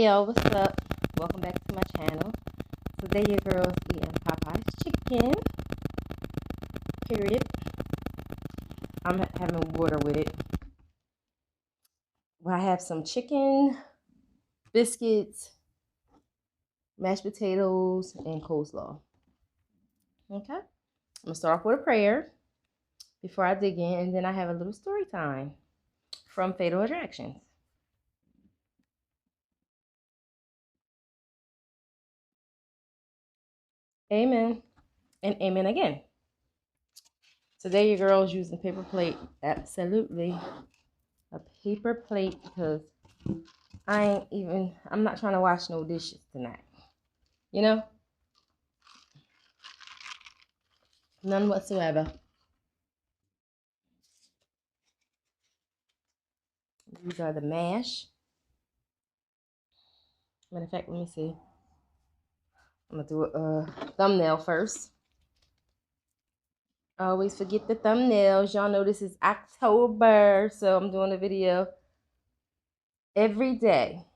y'all, what's up? Welcome back to my channel. Today your girl's eating Popeye's chicken. Period. I'm having water with it. Well, I have some chicken, biscuits, mashed potatoes, and coleslaw. Okay? I'm going to start off with a prayer before I dig in, and then I have a little story time from Fatal Attractions. Amen. And amen again. Today your girl's using paper plate. Absolutely. A paper plate because I'm not trying to wash no dishes tonight. You know? None whatsoever. These are the mash. Matter of fact, let me see. I'm going to do a thumbnail first. I always forget the thumbnails. Y'all know this is October, so I'm doing a video every day.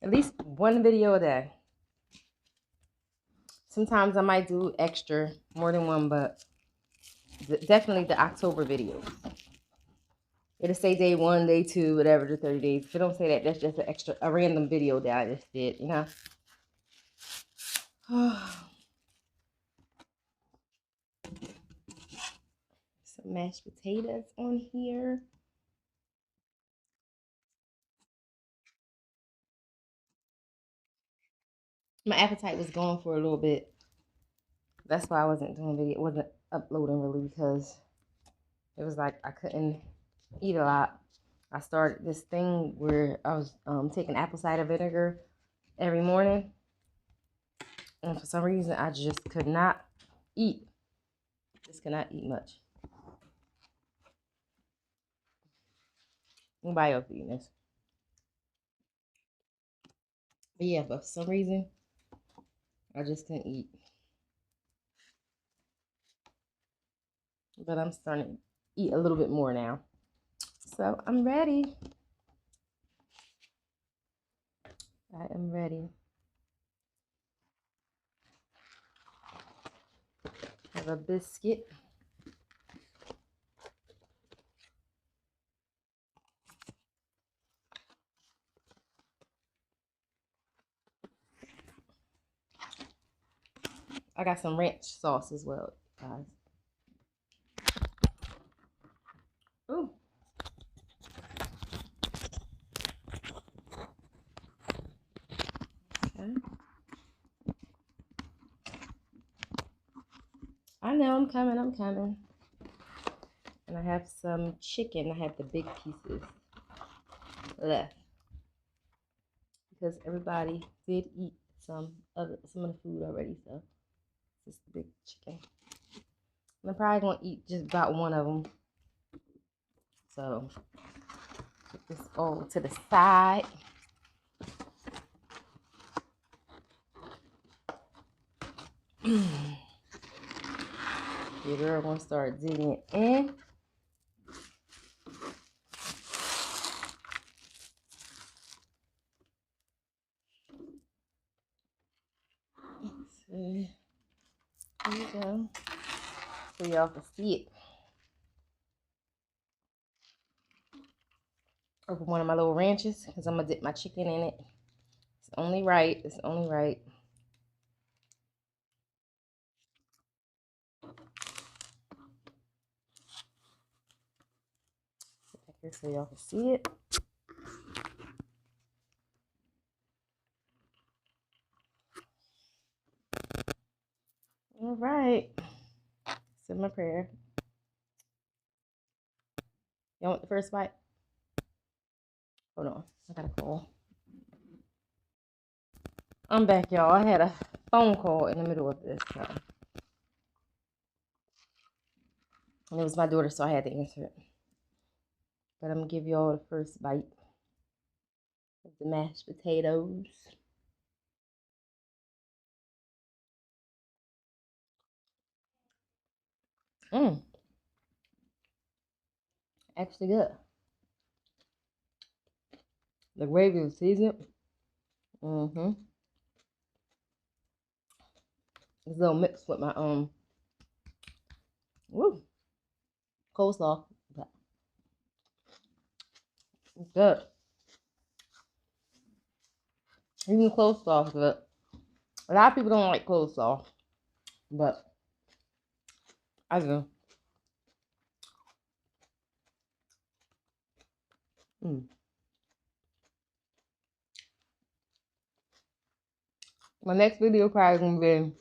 At least one video a day. Sometimes I might do extra, more than one, but definitely the October videos. It'll say day 1, day 2, whatever, the 30 days. If it don't say that, that's just a random video that I just did, you know? Some mashed potatoes on here. My appetite was gone for a little bit. That's why I wasn't doing video, wasn't uploading really, because it was like I couldn't eat a lot. I started this thing where I was taking apple cider vinegar every morning, and for some reason I just could not eat. Just could not eat much. Nobody else eating this. But yeah, but for some reason I just couldn't eat. But I'm starting to eat a little bit more now. So I'm ready. I am ready. Have a biscuit. I got some ranch sauce as well, guys. Ooh. Okay. I know I'm coming. And I have some chicken. I have the big pieces left because everybody did eat some of the food already. So just the big chicken. And I'm probably gonna eat just about one of them. So put this all to the side. Your girl gonna start digging in. There you go. So y'all can see it. Open one of my little ranches because I'm gonna dip my chicken in it. It's only right. It's only right. Put that here so y'all can see it. All right. Say my prayer. You want the first bite? Hold on. I gotta call. I'm back, y'all. I had a phone call in the middle of this. So. And it was my daughter, so I had to answer it. But I'm gonna give y'all the first bite of the mashed potatoes. Actually good. The gravy is seasoned. Mm-hmm. It's a little mixed with my woo, coleslaw. But it's good. Even coleslaw is good. A lot of people don't like coleslaw, but I do. Mm. My next video probably gonna be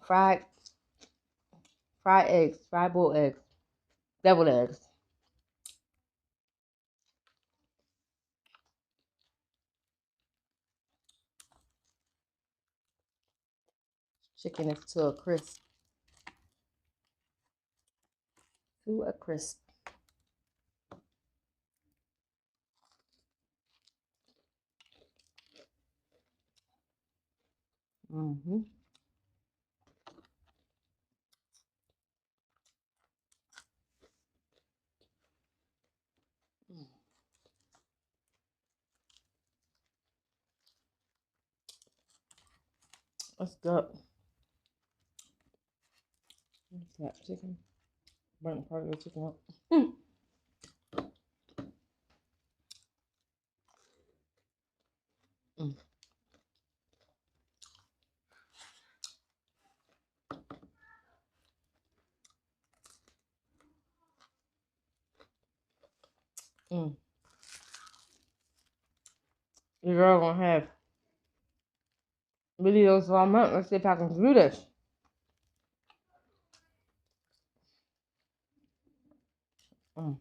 fried eggs, fried boiled eggs, deviled eggs. Chicken is to a crisp. To a crisp. Mm-hmm. That's good. What's that chicken? Burnt part of the chicken up. Mm. Mm. Mm. Your girl gonna have videos all month. Let's see if I can do this. Mm.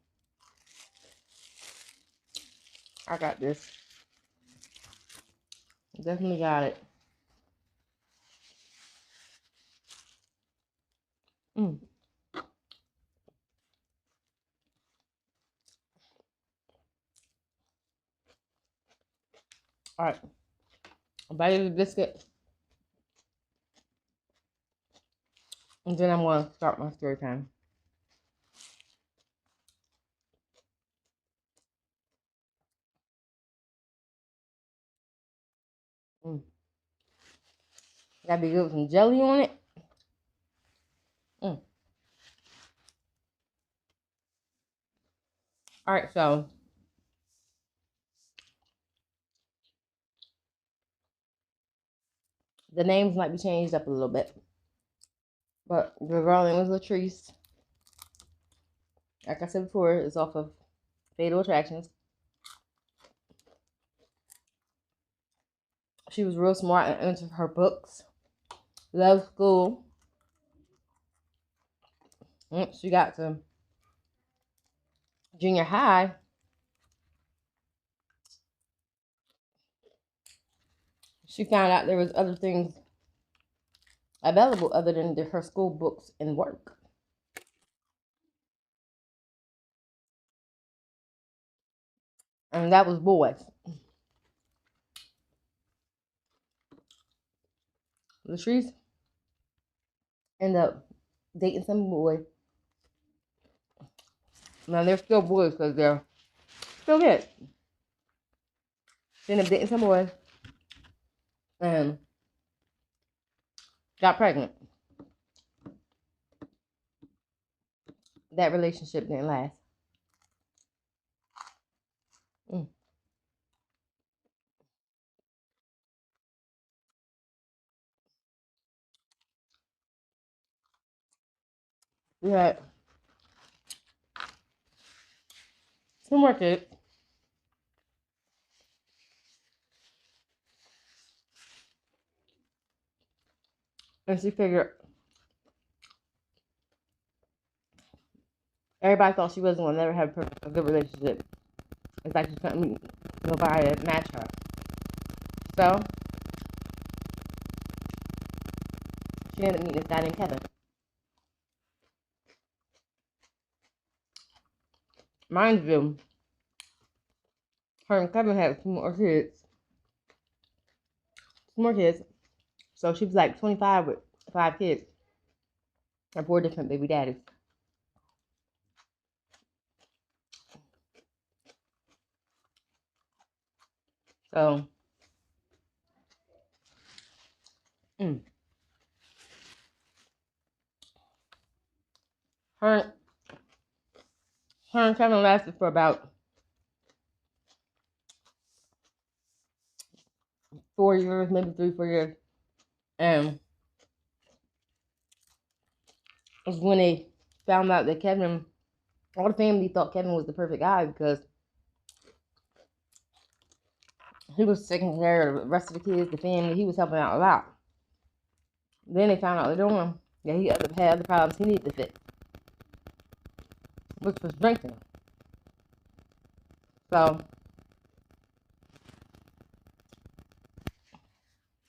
I got this. Definitely got it. Mm. All right. A bite of the biscuit. And then I'm going to start my story time. Mm. Gotta be good with some jelly on it. Mm. All right, so the names might be changed up a little bit. But the girl name was Latrice. Like I said before, it's off of Fatal Attractions. She was real smart and into her books. Loved school. Once she got to junior high, she found out there was other things available other than her school books and work. And that was boys. Latrice ended up dating some boy. Now they're still boys because they're still kids. She ended up dating some boy and got pregnant. That relationship didn't last. Mm. We had two more kids. And she figured everybody thought she wasn't gonna never have a good relationship. It's like she couldn't meet nobody to match her. So she ended up meeting this guy named Kevin. Mind you, her and Kevin had two more kids. more kids. So she was like 25 with 5 kids and 4 different baby daddies. So, mm, her, her and Kevin lasted for about 4 years, maybe 3, 4 years. And it was when they found out that Kevin, all the family thought Kevin was the perfect guy because he was taking care of the rest of the kids, the family. He was helping out a lot. Then they found out later on that he had other problems he needed to fix, which was drinking. So,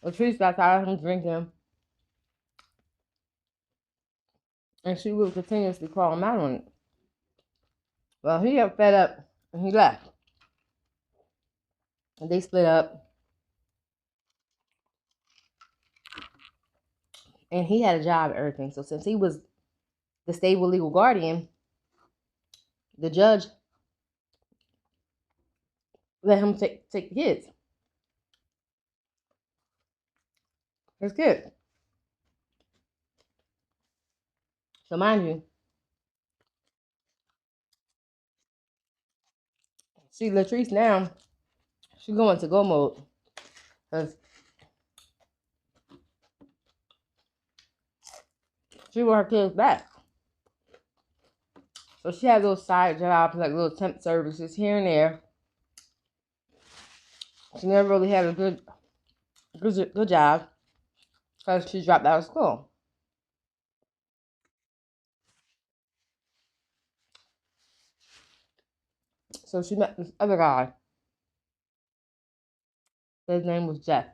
Latrice got tired of him drinking, and she would continuously call him out on it. Well, he got fed up, and he left. And they split up, and he had a job and everything. So since he was the stable legal guardian, the judge let him take the kids. His kids. So mind you, see Latrice now, she going to go mode. Because she want her kids back. So she had little side jobs, like little temp services here and there. She never really had a good job because she dropped out of school. So she met this other guy. His name was Jeff.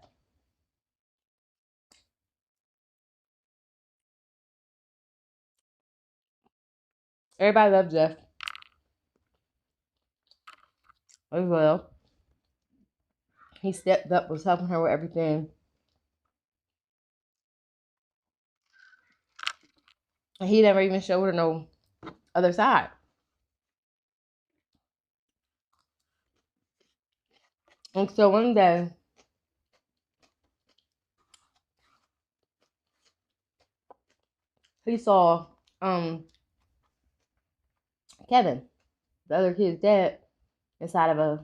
Everybody loved Jeff as well. He stepped up, was helping her with everything. And he never even showed her no other side. And so one day, he saw Kevin, the other kid's dad, inside of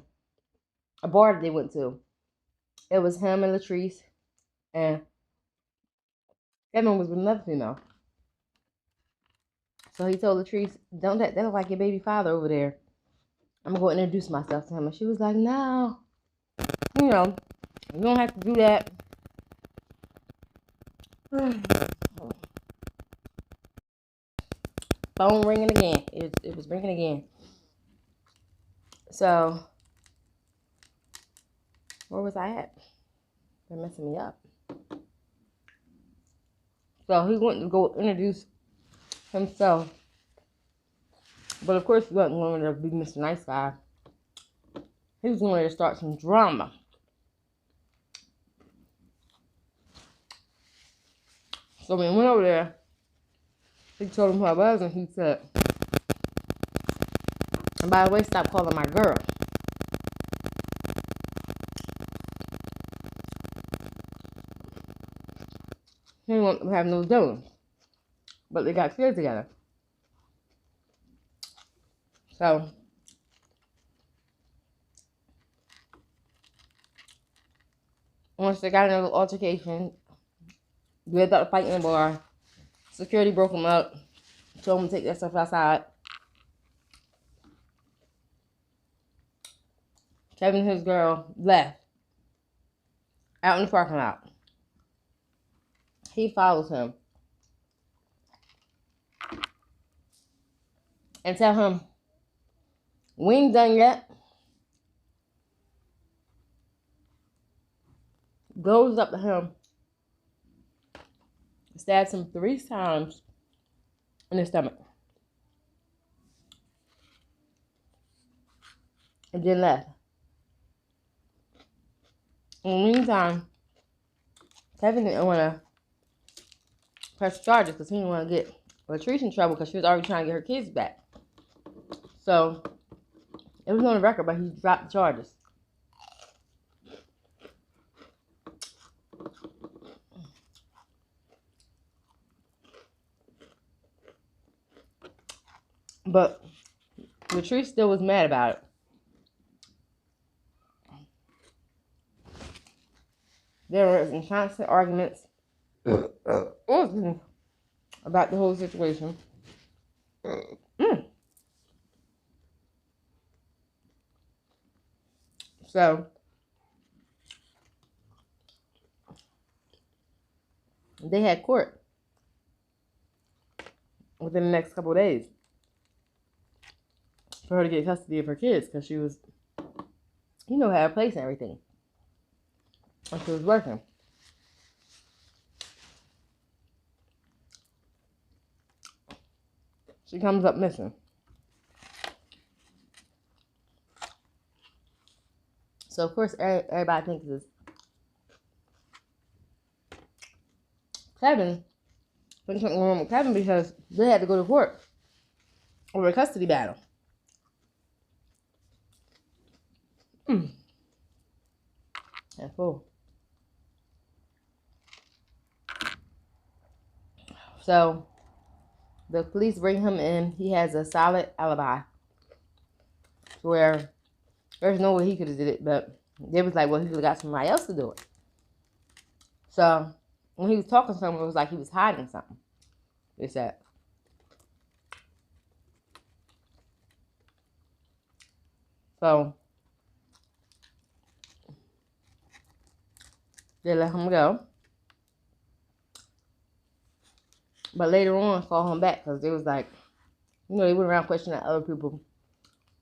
a bar that they went to. It was him and Latrice, and Kevin was with another female. So he told Latrice, "Don't that look like your baby father over there? I'm gonna go introduce myself to him." And she was like, "No, you don't have to do that." Phone ringing again. It was ringing again. So where was I at? They're messing me up. So he went to go introduce himself. But of course he wasn't going to be Mr. Nice Guy. He was going to start some drama. So when he went over there, he told him who I was, and he said, "And by the way, stop calling my girl." He didn't want them to have no dealings. But they got kids together. So once they got in a little altercation, they thought to fight in the bar. Security broke them up, told them to take that stuff outside. Kevin and his girl left out in the parking lot. He follows him and tell him, "We ain't done yet." Goes up to him, stabs him 3 times in the stomach, and then left. In the meantime, Kevin didn't want to press charges because he didn't want to get Latrice in trouble because she was already trying to get her kids back. So, it was on the record, but he dropped the charges. But Latrice still was mad about it. There were constant arguments about the whole situation. So, they had court within the next couple of days for her to get custody of her kids because she was, had a place and everything. And she was working. She comes up missing. So, of course, everybody thinks it's Kevin. There's something wrong with Kevin because they had to go to court over a custody battle. That's cool. So, the police bring him in. He has a solid alibi where there's no way he could have did it, but they was like, well, he could have got somebody else to do it. So, when he was talking to someone, it was like he was hiding something. They said. So, they let him go. But later on, called him back because they was like, they went around questioning other people.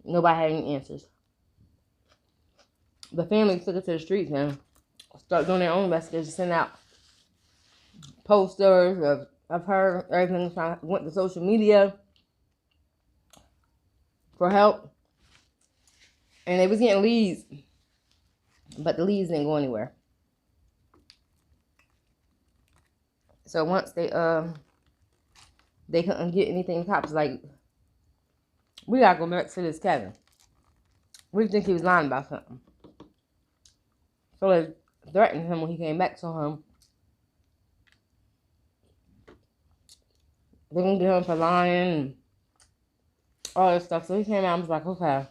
Nobody had any answers. The family took it to the streets and started doing their own investigations, sent out posters of her, everything, went to social media for help. And they was getting leads, but the leads didn't go anywhere. So once they couldn't get anything, the cops like, we gotta go back to this Kevin. We think he was lying about something. So they threatened him when he came back to him. They're gonna get him for lying and all this stuff. So he came out and was like, okay.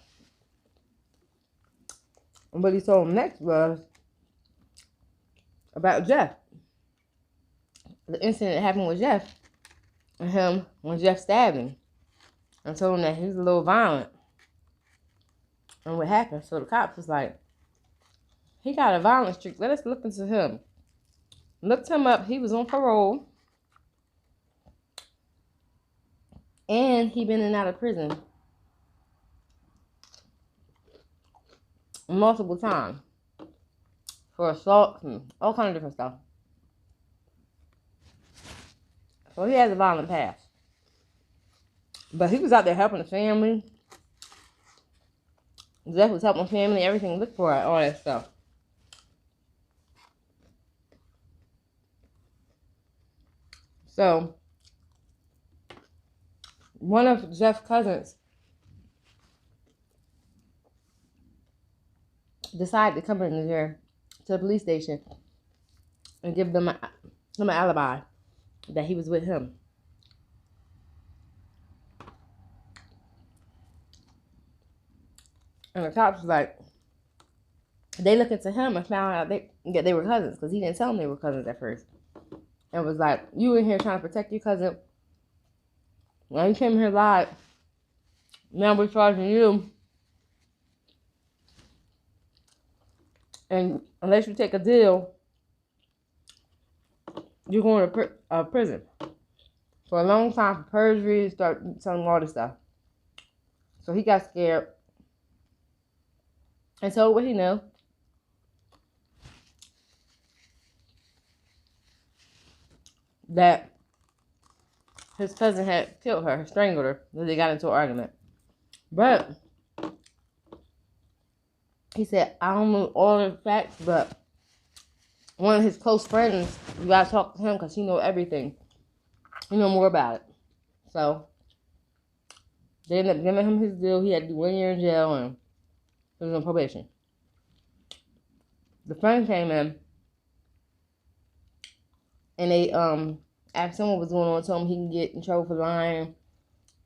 And what he told him next was about Jeff. The incident that happened with Jeff and him when Jeff stabbed him. And told him that he was a little violent. And what happened? So the cops was like, he got a violent streak. Let us look into him. Looked him up. He was on parole. And he been in and out of prison multiple times for assault and all kinds of different stuff. So he has a violent past. But he was out there helping the family. Jeff was helping the family, everything, look for it, all that stuff. So, one of Jeff's cousins decided to come in there to the police station and give them an alibi that he was with him. And the cops was like, they looked into him and found out that they were cousins because he didn't tell them they were cousins at first. And was like, you in here trying to protect your cousin. Well, you came here live. Now we're charging you. And unless you take a deal, you're going to prison. For a long time for perjury, start telling all this stuff. So he got scared. And told what he knew. That his cousin had killed her, strangled her, that they got into an argument. But he said, I don't know all the facts, but one of his close friends, you gotta talk to him because he know everything. He know more about it. So they ended up giving him his deal. He had to do 1 year in jail and he was on probation. The friend came in and they asked him what was going on, told him he can get in trouble for lying.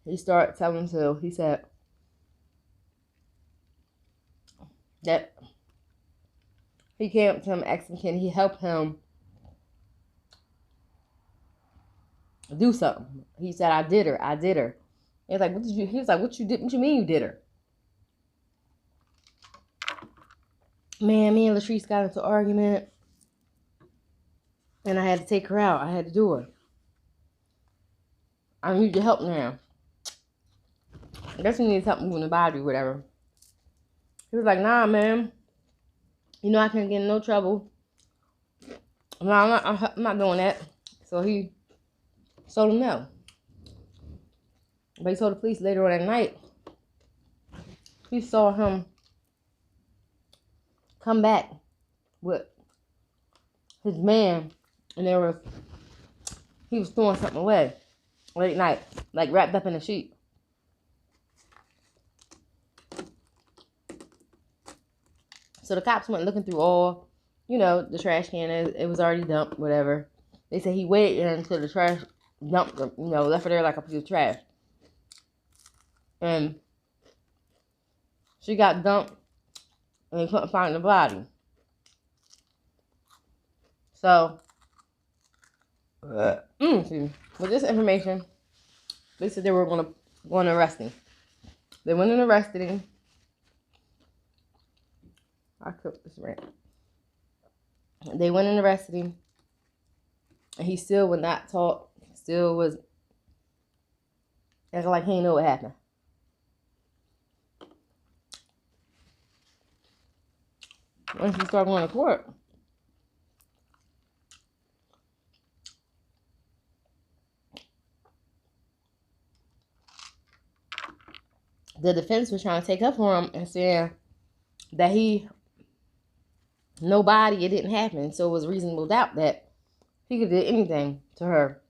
He started telling him, he said that he came up to him asking can he help him do something. He said, I did her. He was like, what did you? He was like, what you mean you did her? Man, me and Latrice got into an argument and I had to take her out. I had to do her. I need your help now. I guess he needs help moving the body or whatever. He was like, nah, man. You know I can't get in no trouble. No, I'm not doing that. So he told him no. But he told the police later on that night, he saw him come back with his man, and he was throwing something away late night, like wrapped up in a sheet. So the cops went looking through all, the trash can. It was already dumped, whatever. They said he waited until the trash dumped them, left it there like a piece of trash. And she got dumped and they couldn't find the body. So, with this information, they said they were going to arrest him. They went and arrested him. I cooked this rant. They went and arrested him. And he still would not talk. Still was acting like he didn't know what happened. Once he started going to court, the defense was trying to take up for him and saying that it didn't happen. So it was reasonable doubt that he could do anything to her.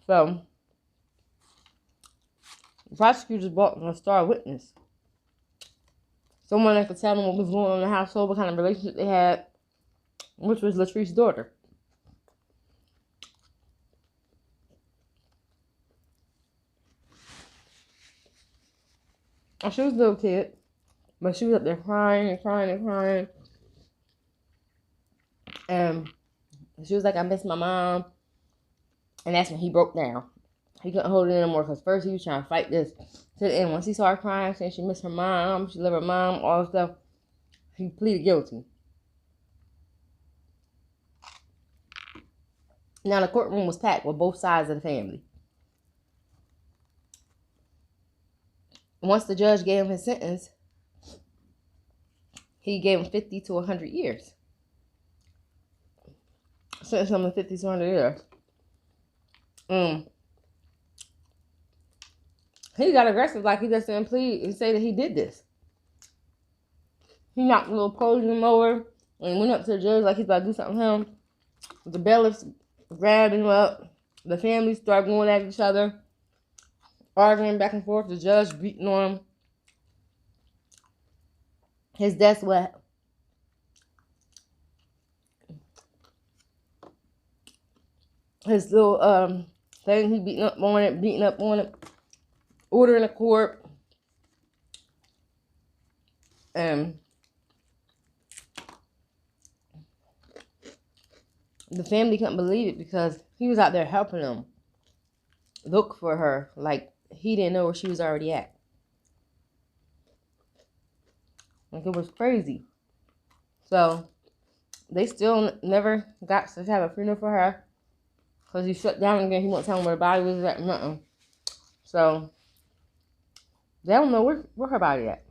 So the prosecutors brought in a star witness. Someone that could tell them what was going on in the household, what kind of relationship they had, which was Latrice's daughter. And she was a little kid, but she was up there crying and crying and crying. And she was like, I miss my mom. And that's when he broke down. He couldn't hold it anymore because first he was trying to fight this to the end. Once he saw her crying, saying she missed her mom, she loved her mom, all that stuff, he pleaded guilty. Now the courtroom was packed with both sides of the family. Once the judge gave him his sentence, he gave him 50 to 100 years. Sentenced him to 50 to 100 years. He got aggressive, like he just didn't plead and say that he did this. He knocked the little podium over and went up to the judge like he's about to do something to him. The bailiffs grabbed him up. The family started going at each other, arguing back and forth. The judge beating on him. His desk wet. His little thing, he beating up on it. Ordering a court. And the family couldn't believe it because he was out there helping them look for her. Like, he didn't know where she was already at. Like, it was crazy. So, they still never got to have a funeral for her. Because he shut down again. He won't tell them where the body was at. Nothing. So, they don't know where her body at.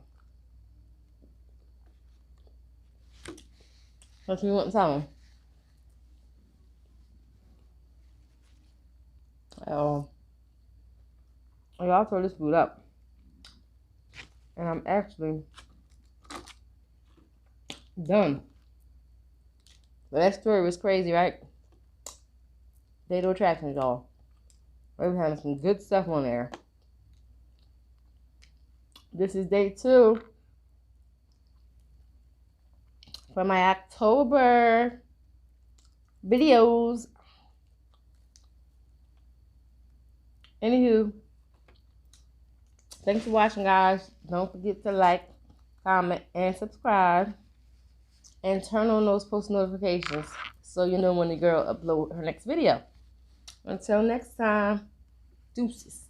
Because he wouldn't tell them. Y'all throw this food up. And I'm actually done. But that story was crazy, right? Fatal Attractions, y'all. We were having some good stuff on there. This is day 2 for my October videos. Anywho, thanks for watching, guys. Don't forget to like, comment, and subscribe. And turn on those post notifications so you know when the girl upload her next video. Until next time, deuces.